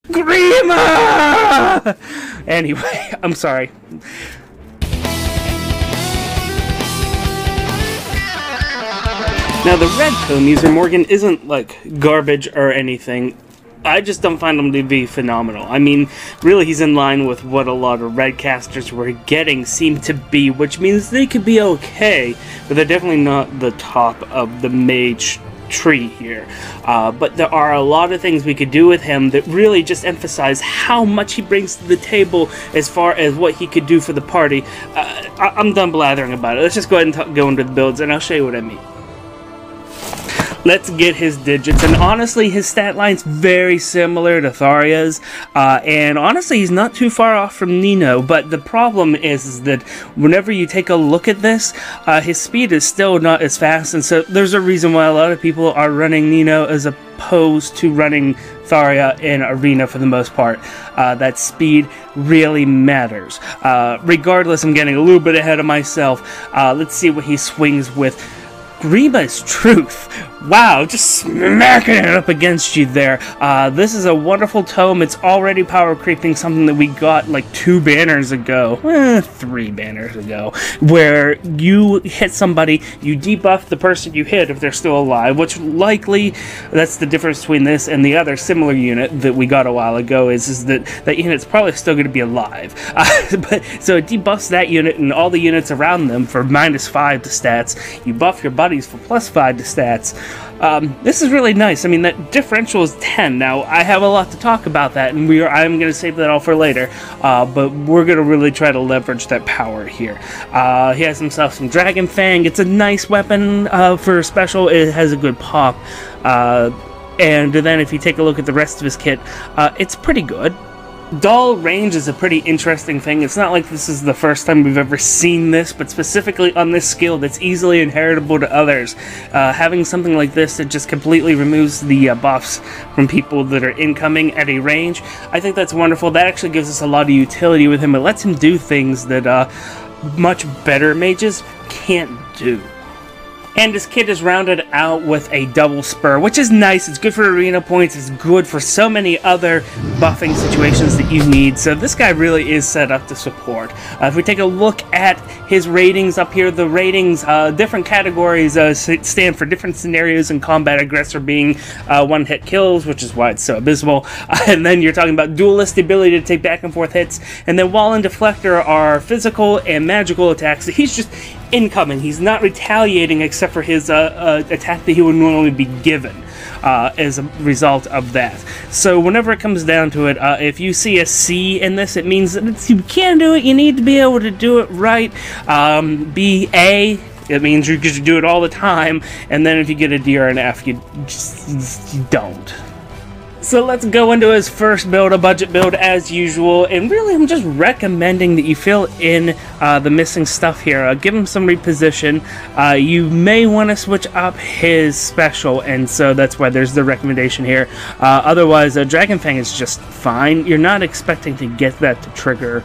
Grima! Anyway, I'm sorry. Now, the red tome user, Morgan, isn't like garbage or anything. I just don't find him to be phenomenal. I mean, really, he's in line with what a lot of red casters were getting seem to be, which means they could be okay, but they're definitely not the top of the mage tree here. But there are a lot of things we could do with him that really just emphasize how much he brings to the table as far as what he could do for the party. I'm done blathering about it. Let's just go ahead and go into the builds, and I'll show you what I mean. Let's get his digits, and honestly, his stat line's very similar to Tharia's, and honestly, he's not too far off from Nino, but the problem is that whenever you take a look at this, his speed is still not as fast, and so there's a reason why a lot of people are running Nino as opposed to running Tharia in Arena for the most part. That speed really matters. Regardless, I'm getting a little bit ahead of myself. Let's see what he swings with. Grima's Truth. Wow, just smacking it up against you there. This is a wonderful tome. It's already power creeping, something that we got like 2 banners ago. 3 banners ago. Where you hit somebody, you debuff the person you hit if they're still alive, which likely, that's the difference between this and the other similar unit that we got a while ago, is that that unit's probably still going to be alive. So it debuffs that unit and all the units around them for -5 to stats. You buff your buddies for +5 to stats. This is really nice. I mean, that differential is 10. Now, I have a lot to talk about that, and I'm going to save that all for later, but we're going to really try to leverage that power here. He has himself some Dragon Fang. It's a nice weapon for special. It has a good pop. And then if you take a look at the rest of his kit, it's pretty good. Dull range is a pretty interesting thing. It's not like this is the first time we've ever seen this, but specifically on this skill that's easily inheritable to others. Having something like this that just completely removes the buffs from people that are incoming at a range, I think that's wonderful. That actually gives us a lot of utility with him. It lets him do things that much better mages can't do. And his kit is rounded out with a double spur, which is nice. It's good for arena points. It's good for so many other buffing situations that you need. So this guy really is set up to support. If we take a look at his ratings up here, the ratings, different categories stand for different scenarios in combat. Aggressor being one-hit kills, which is why it's so abysmal. And then you're talking about duelist, the ability to take back and forth hits. And then Wall and Deflector are physical and magical attacks. He's just incoming. He's not retaliating except for his attack that he would normally be given as a result of that. So whenever it comes down to it, if you see a C in this, it means that you can do it. You need to be able to do it right. B, A, it means you do it all the time. And then if you get a D or an F, you don't. So let's go into his first build, a budget build as usual, and really I'm just recommending that you fill in the missing stuff here. Give him some reposition. You may want to switch up his special, and so that's why there's the recommendation here. Otherwise, Dragon Fang is just fine. You're not expecting to get that to trigger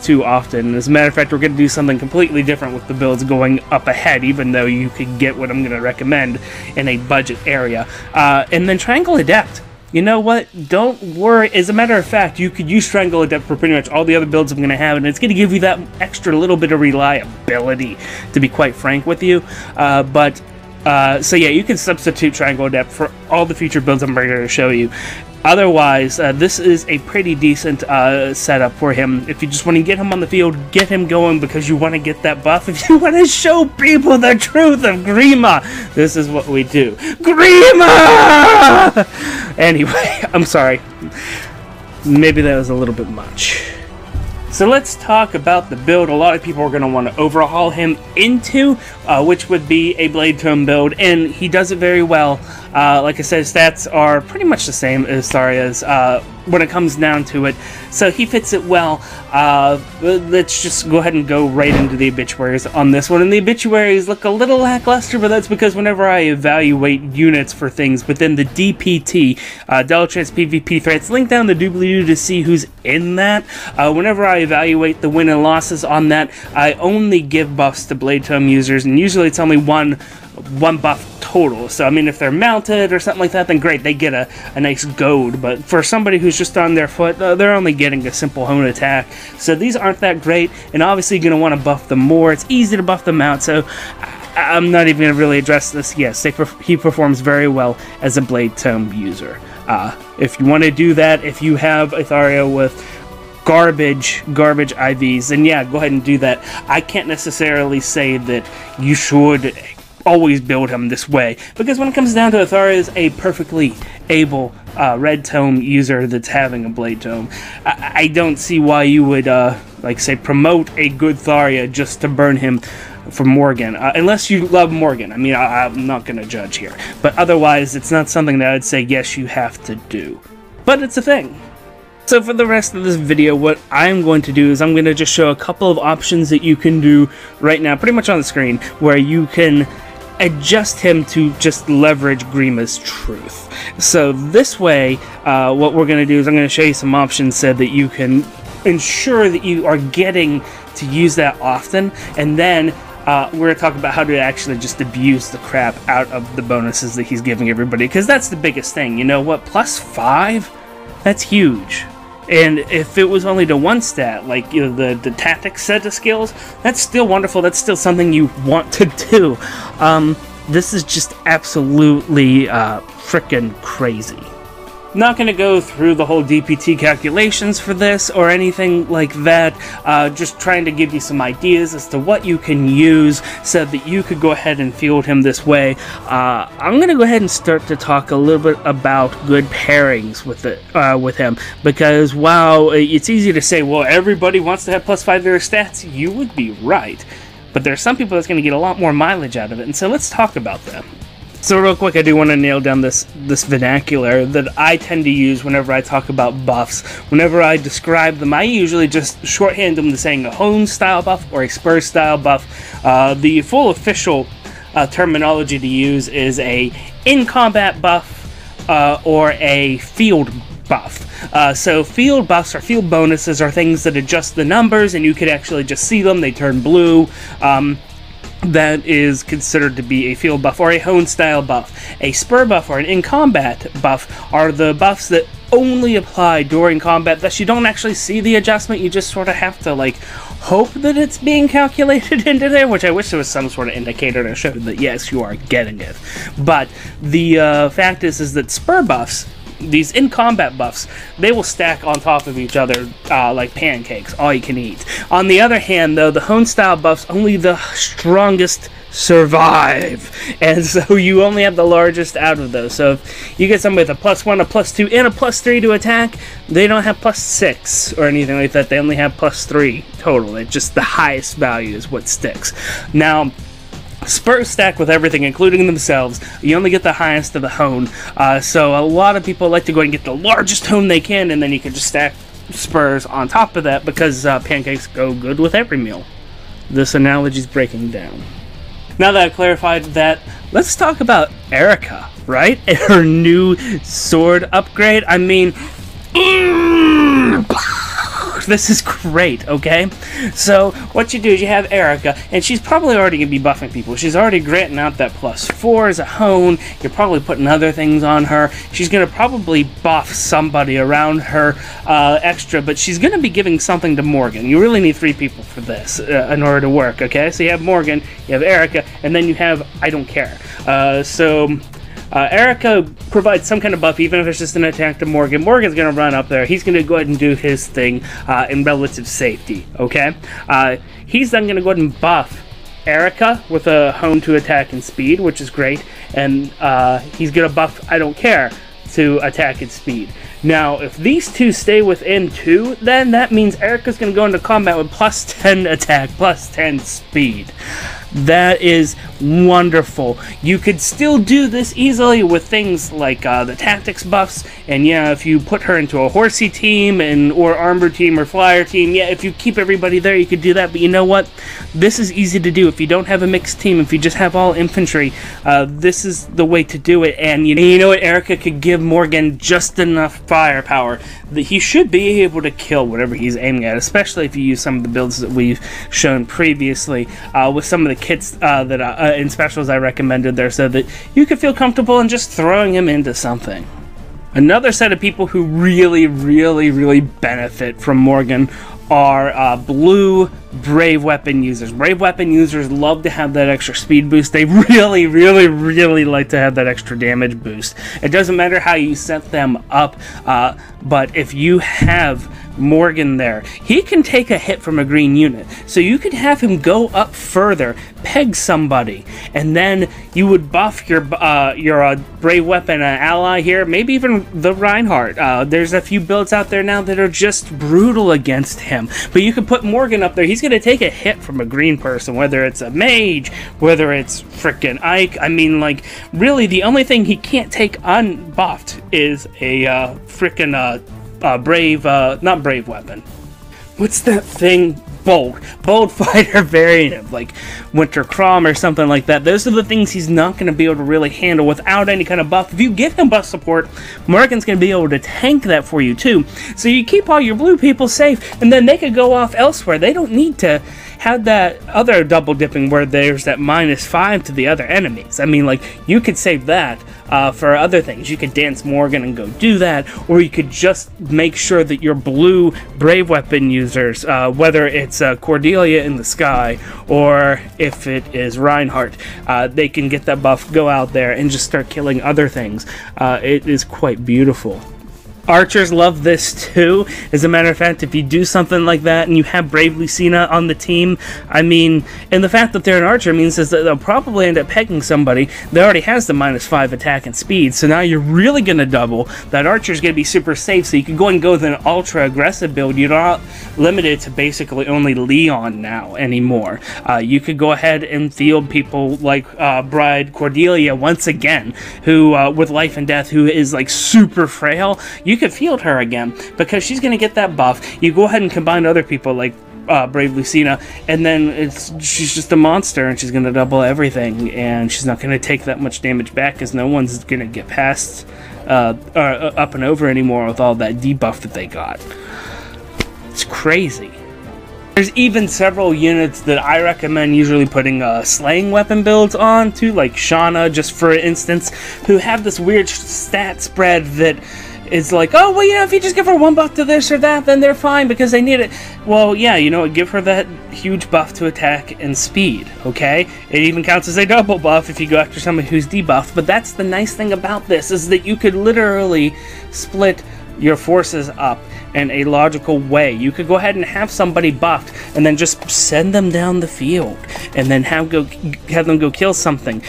too often. As a matter of fact, we're going to do something completely different with the builds going up ahead, even though you could get what I'm going to recommend in a budget area. And then Triangle Adept. You know what? Don't worry. As a matter of fact, you could use Triangle Adept for pretty much all the other builds I'm going to have, and it's going to give you that extra little bit of reliability, to be quite frank with you. So yeah, you can substitute Triangle Adept for all the future builds I'm going to show you. Otherwise, this is a pretty decent setup for him. If you just want to get him on the field, get him going because you want to get that buff. If you want to show people the truth of Grima, this is what we do. Grima! Anyway, I'm sorry. Maybe that was a little bit much. So let's talk about the build a lot of people are going to want to overhaul him into, which would be a Blade Tome build, and he does it very well. Like I said, stats are pretty much the same as Tharia's when it comes down to it, so he fits it well. Let's just go ahead and go right into the obituaries on this one, and the obituaries look a little lackluster, but that's because whenever I evaluate units for things within the DPT, Deltran's PvP threats, link down the doobly-doo to see who's in that. Whenever I evaluate the win and losses on that, I only give buffs to Blade Tome users, and usually it's only one 1 buff total. So I mean, if they're mounted or something like that, then great, they get a nice goad. But for somebody who's just on their foot, they're only getting a simple hone attack. So these aren't that great, and obviously you're going to want to buff them more. It's easy to buff them out, so I'm not even going to really address this. Yes, he performs very well as a Blade Tome user. If you want to do that, if you have a Tharia with garbage IVs, then yeah, go ahead and do that. I can't necessarily say that you should always build him this way, because when it comes down to it, Tharia is a perfectly able red tome user that's having a blade tome. I don't see why you would like say promote a good Tharia just to burn him for Morgan, unless you love Morgan. I mean, I'm not going to judge here, but otherwise it's not something that I'd say yes, you have to do, but it's a thing. So for the rest of this video, what I'm going to do is I'm going to just show a couple of options that you can do right now, pretty much on the screen, where you can adjust him to just leverage Grima's truth. So this way, what we're going to do is I'm going to show you some options so that you can ensure that you are getting to use that often, and then we're going to talk about how to actually just abuse the crap out of the bonuses that he's giving everybody, because that's the biggest thing. You know what? +5? That's huge. And if it was only to 1 stat, like the tactics set of skills, that's still wonderful. That's still something you want to do. This is just absolutely frickin' crazy. Not going to go through the whole DPT calculations for this or anything like that, just trying to give you some ideas as to what you can use so that you could go ahead and field him this way. I'm going to go ahead and start to talk a little bit about good pairings with him, because while it's easy to say, well, everybody wants to have +5 to their stats, you would be right, but there are some people that's going to get a lot more mileage out of it, and so let's talk about them. So real quick, I do want to nail down this vernacular that I tend to use whenever I talk about buffs. Whenever I describe them, I usually just shorthand them to saying a hone style buff or a spur style buff. The full official terminology to use is a in-combat buff or a field buff. So field buffs or field bonuses are things that adjust the numbers and you could actually just see them, they turn blue. That is considered to be a field buff or a hone style buff. A spur buff or an in-combat buff are the buffs that only apply during combat, thus you don't actually see the adjustment, you just sort of have to like hope that it's being calculated into there, which I wish there was some sort of indicator to show that yes, you are getting it. But the fact is that spur buffs, these in-combat buffs, they will stack on top of each other like pancakes, all you can eat. On the other hand, though, the hone style buffs, only the strongest survive, and so you only have the largest out of those. So if you get somebody with a +1, a +2, and a +3 to attack, they don't have +6 or anything like that, they only have +3 total. It's just the highest value is what sticks. Now, spurs stack with everything, including themselves. You only get the highest of the hone. So a lot of people like to go and get the largest hone they can, and then you can just stack spurs on top of that, because pancakes go good with every meal. This analogy is breaking down. Now that I've clarified that, let's talk about Erica, right? Her new sword upgrade. I mean, this is great, okay? So what you do is you have Erica, and she's probably already going to be buffing people. She's already granting out that +4 as a hone. You're probably putting other things on her. She's going to probably buff somebody around her extra, but she's going to be giving something to Morgan. You really need 3 people for this in order to work, okay? So you have Morgan, you have Erica, and then you have I don't care. Erica provides some kind of buff, even if it's just an attack to Morgan. Morgan's going to run up there. He's going to go ahead and do his thing in relative safety, okay? He's then going to go ahead and buff Erica with a hone to attack and speed, which is great. And he's going to buff I don't care to attack and speed. Now, if these two stay within 2, then that means Erica's going to go into combat with +10 attack, +10 speed. That is wonderful. You could still do this easily with things like the tactics buffs, and yeah, if you put her into a horsey team or armor team or flyer team, yeah, if you keep everybody there, you could do that. But you know what? This is easy to do. If you don't have a mixed team, if you just have all infantry, this is the way to do it. And you know what? Erica could give Morgan just enough firepower that he should be able to kill whatever he's aiming at, especially if you use some of the builds that we've shown previously with some of the kits that in specials I recommended there, so that you could feel comfortable in just throwing him into something. Another set of people who really benefit from Morgan are blue Brave Weapon users. Brave Weapon users love to have that extra speed boost. They really like to have that extra damage boost. It doesn't matter how you set them up, but if you have Morgan there, he can take a hit from a green unit. So you could have him go up further, peg somebody, and then you would buff your Brave Weapon ally here, maybe even the Reinhardt. There's a few builds out there now that are just brutal against him. But you could put Morgan up there. He's going to take a hit from a green person, whether it's a mage, whether it's frickin' Ike. I mean, like, really the only thing he can't take unbuffed is a frickin' not Brave Weapon. What's that thing? Bold fighter variant of like Winter Crom or something like that. Those are the things he's not going to be able to really handle without any kind of buff. If you give him buff support, Morgan's going to be able to tank that for you too. So you keep all your blue people safe, and then they could go off elsewhere. They don't need to have that other double dipping where there's that -5 to the other enemies. I mean, like, you could save that for other things. You could dance Morgan and go do that, or you could just make sure that your blue Brave Weapon users, whether it's Cordelia in the sky or if it is Reinhardt, they can get that buff, go out there, and just start killing other things. It is quite beautiful. Archers love this too. As a matter of fact, if you do something like that and you have Brave Lucina on the team, I mean, and the fact that they're an archer means is that they'll probably end up pegging somebody that already has the -5 attack and speed, so now you're really going to double. That archer's going to be super safe, so you can go and go with an ultra aggressive build. You're not limited to basically only Leon now anymore. You could go ahead and field people like Bride Cordelia once again, who with Life and Death, who is like super frail. You could field her again because she's going to get that buff. You go ahead and combine other people like Brave Lucina, and then she's just a monster, and she's going to double everything, and she's not going to take that much damage back because no one's going to get past up and over anymore with all that debuff that they got. It's crazy. There's even several units that I recommend usually putting slaying weapon builds on too, like Shauna, just for instance, who have this weird stat spread that is like, oh, well, you know, if you just give her one buff to this or that, then they're fine because they need it. Well, yeah, you know what, give her that huge buff to attack and speed, okay? It even counts as a double buff if you go after somebody who's debuffed, but that's the nice thing about this, is that you could literally split your forces up in a logical way. You could go ahead and have somebody buffed and then just send them down the field and then have them go kill something.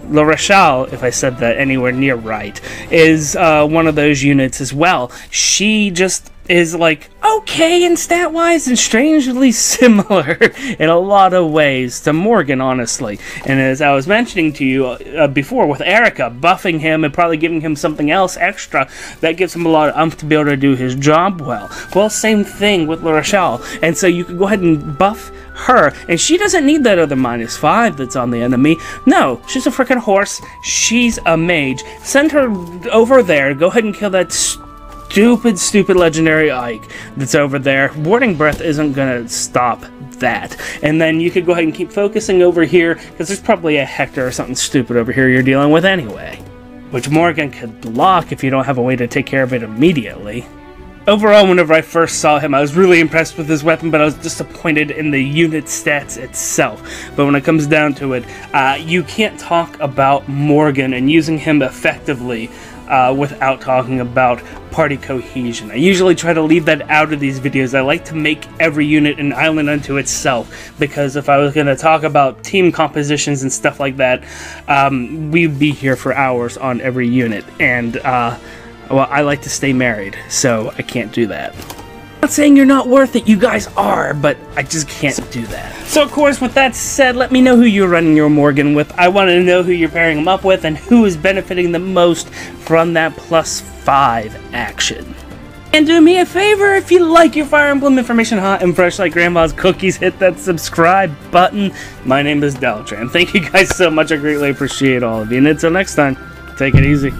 La Rochelle, if I said that anywhere near right, is one of those units as well. She just is like okay in stat wise and strangely similar in a lot of ways to Morgan, honestly. And as I was mentioning to you before, with Erica, buffing him and probably giving him something else extra that gives him a lot of oomph to be able to do his job well. Well, same thing with La Rochelle. And so you could go ahead and buff her, and she doesn't need that other -5 that's on the enemy. No, she's a freaking horse. She's a mage. Send her over there. Go ahead and kill that stupid legendary Ike that's over there. Warding Breath isn't gonna stop that. And then you could go ahead and keep focusing over here, because there's probably a Hector or something stupid over here you're dealing with anyway, which Morgan could block if you don't have a way to take care of it immediately. Overall, whenever I first saw him, I was really impressed with his weapon, but I was disappointed in the unit stats itself. But when it comes down to it, you can't talk about Morgan and using him effectively without talking about party cohesion. I usually try to leave that out of these videos. I like to make every unit an island unto itself, because if I was going to talk about team compositions and stuff like that, we'd be here for hours on every unit, and well, I like to stay married, so I can't do that. I'm not saying you're not worth it, you guys are, but I just can't do that. So of course, with that said, let me know who you're running your Morgan with. I want to know who you're pairing him up with and who is benefiting the most from that +5 action. And do me a favor, if you like your Fire Emblem information hot and fresh like Grandma's cookies, hit that subscribe button. My name is Deltran. Thank you guys so much, I greatly appreciate all of you, and until next time, take it easy.